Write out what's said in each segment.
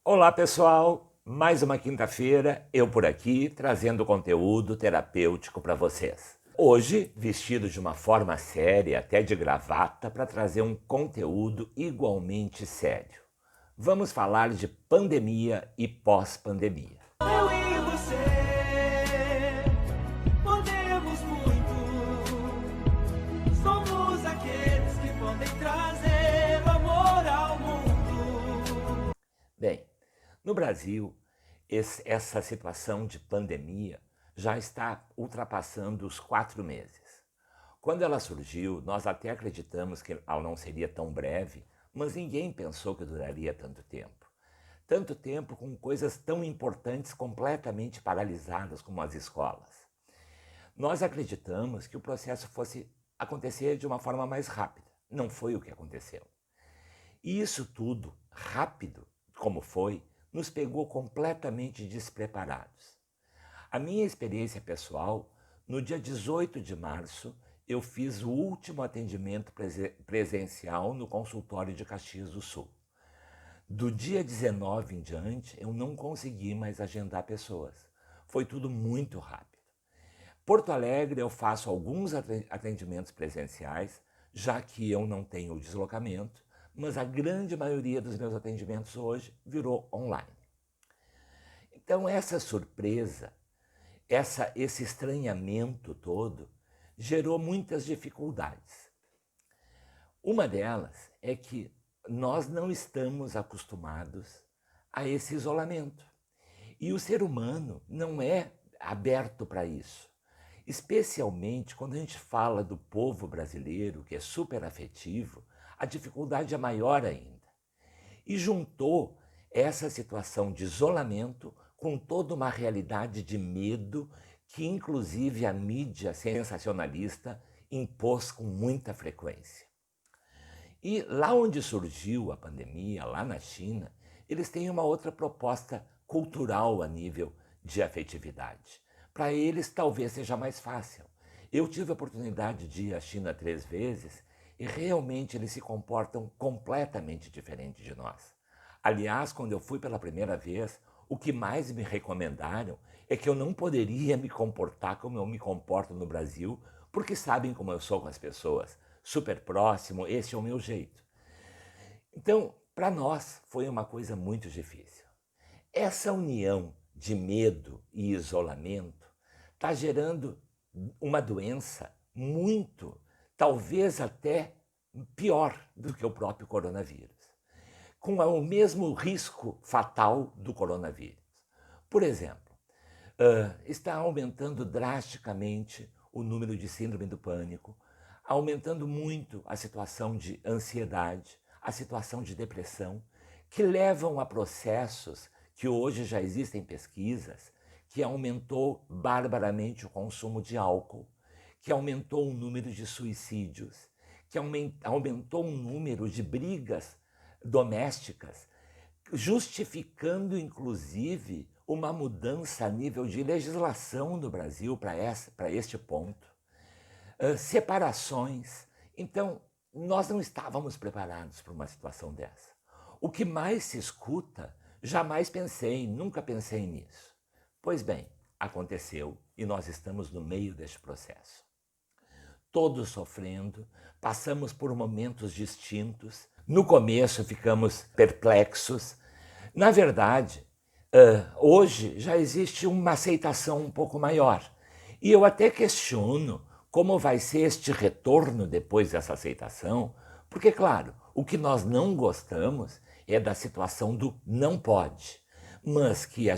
Olá pessoal, mais uma quinta-feira, eu por aqui trazendo conteúdo terapêutico para vocês. Hoje, vestido de uma forma séria, até de gravata, para trazer um conteúdo igualmente sério. Vamos falar de pandemia e pós-pandemia. Eu e você podemos muito. Somos aqueles que podem trazer o amor ao mundo. Bem, no Brasil, essa situação de pandemia já está ultrapassando os 4 meses. Quando ela surgiu, nós até acreditamos que ela não seria tão breve, mas ninguém pensou que duraria tanto tempo. Tanto tempo com coisas tão importantes completamente paralisadas como as escolas. Nós acreditamos que o processo fosse acontecer de uma forma mais rápida. Não foi o que aconteceu. E isso tudo, rápido como foi, nos pegou completamente despreparados. A minha experiência pessoal, no dia 18 de março, eu fiz o último atendimento presencial no consultório de Caxias do Sul. Do dia 19 em diante, eu não consegui mais agendar pessoas. Foi tudo muito rápido. Porto Alegre, eu faço alguns atendimentos presenciais, já que eu não tenho o deslocamento, mas a grande maioria dos meus atendimentos hoje virou online. Então, essa surpresa, esse estranhamento todo, gerou muitas dificuldades. Uma delas é que nós não estamos acostumados a esse isolamento. E o ser humano não é aberto para isso. Especialmente quando a gente fala do povo brasileiro, que é super afetivo, a dificuldade é maior ainda. E juntou essa situação de isolamento com toda uma realidade de medo que, inclusive, a mídia sensacionalista impôs com muita frequência. E lá onde surgiu a pandemia, lá na China, eles têm uma outra proposta cultural a nível de afetividade. Para eles, talvez seja mais fácil. Eu tive a oportunidade de ir à China 3 vezes e realmente eles se comportam completamente diferente de nós. Aliás, quando eu fui pela primeira vez, o que mais me recomendaram é que eu não poderia me comportar como eu me comporto no Brasil, porque sabem como eu sou com as pessoas. Super próximo, esse é o meu jeito. Então, para nós, foi uma coisa muito difícil. Essa união de medo e isolamento está gerando uma doença muito, talvez até pior do que o próprio coronavírus, com o mesmo risco fatal do coronavírus. Por exemplo, está aumentando drasticamente o número de síndrome do pânico, aumentando muito a situação de ansiedade, a situação de depressão, que levam a processos que hoje já existem pesquisas, que aumentou barbaramente o consumo de álcool, que aumentou o número de suicídios, que aumentou o número de brigas domésticas, justificando inclusive uma mudança a nível de legislação no Brasil para este ponto. Separações. Então, nós não estávamos preparados para uma situação dessa. O que mais se escuta, jamais pensei, nunca pensei nisso. Pois bem, aconteceu e nós estamos no meio deste processo. Todos sofrendo, passamos por momentos distintos. No começo ficamos perplexos. Na verdade, hoje já existe uma aceitação um pouco maior. E eu até questiono como vai ser este retorno depois dessa aceitação, porque, claro, o que nós não gostamos é da situação do não pode, mas que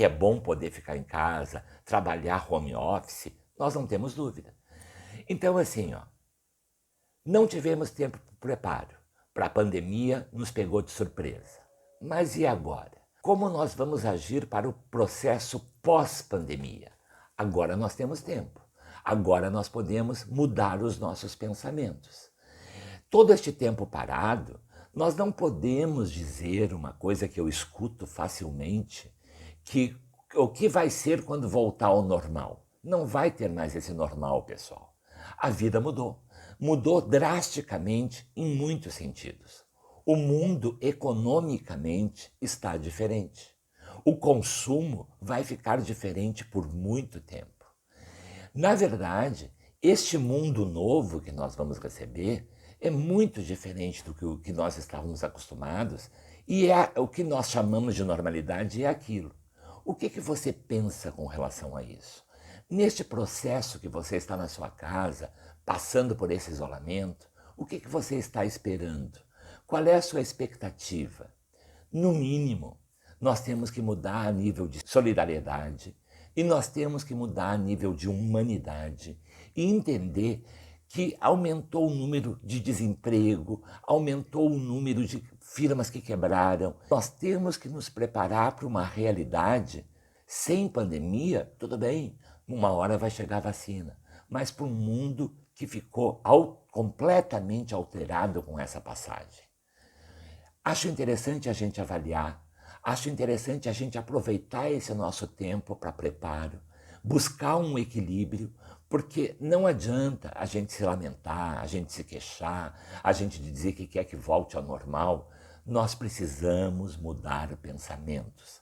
é bom poder ficar em casa, trabalhar home office, nós não temos dúvida. Então, assim, não tivemos tempo de preparo. Para a pandemia, nos pegou de surpresa. Mas e agora? Como nós vamos agir para o processo pós-pandemia? Agora nós temos tempo. Agora nós podemos mudar os nossos pensamentos. Todo este tempo parado, nós não podemos dizer uma coisa que eu escuto facilmente, que o que vai ser quando voltar ao normal? Não vai ter mais esse normal, pessoal. A vida mudou. Mudou drasticamente em muitos sentidos. O mundo economicamente está diferente. O consumo vai ficar diferente por muito tempo. Na verdade, este mundo novo que nós vamos receber é muito diferente do que nós estávamos acostumados e o que nós chamamos de normalidade é aquilo. O que você pensa com relação a isso? Neste processo que você está na sua casa, passando por esse isolamento, o que você está esperando? Qual é a sua expectativa? No mínimo, nós temos que mudar a nível de solidariedade e nós temos que mudar a nível de humanidade e entender que aumentou o número de desemprego, aumentou o número de firmas que quebraram. Nós temos que nos preparar para uma realidade sem pandemia, tudo bem, uma hora vai chegar a vacina, mas para um mundo que ficou completamente alterado com essa passagem. Acho interessante a gente avaliar, acho interessante a gente aproveitar esse nosso tempo para preparo, buscar um equilíbrio, porque não adianta a gente se lamentar, a gente se queixar, a gente dizer que quer que volte ao normal. Nós precisamos mudar pensamentos.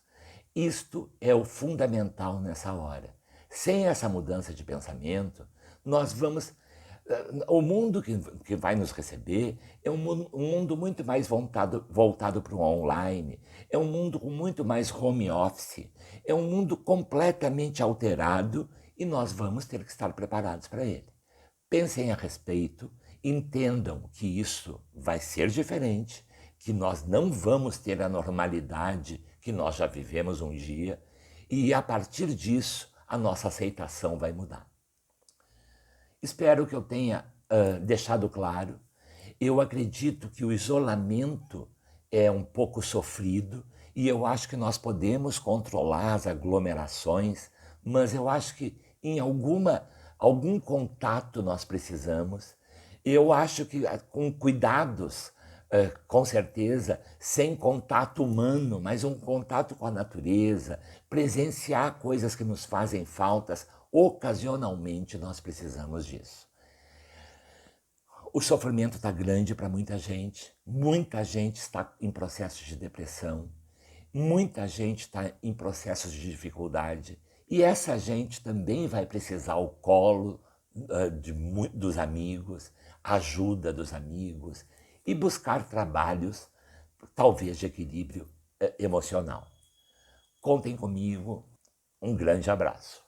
Isto é o fundamental nessa hora. Sem essa mudança de pensamento, nós vamos... O mundo que vai nos receber é um mundo muito mais voltado para o online, é um mundo com muito mais home office, é um mundo completamente alterado e nós vamos ter que estar preparados para ele. Pensem a respeito, entendam que isso vai ser diferente, que nós não vamos ter a normalidade que nós já vivemos um dia e a partir disso a nossa aceitação vai mudar. Espero que eu tenha deixado claro. Eu acredito que o isolamento é um pouco sofrido e eu acho que nós podemos controlar as aglomerações, mas eu acho que em algum contato nós precisamos. Eu acho que com cuidados, com certeza, sem contato humano, mas um contato com a natureza, presenciar coisas que nos fazem faltas, ocasionalmente nós precisamos disso. O sofrimento está grande para muita gente está em processos de depressão, muita gente está em processos de dificuldade e essa gente também vai precisar o colo dos amigos, ajuda dos amigos e buscar trabalhos, talvez de equilíbrio emocional. Contem comigo, um grande abraço.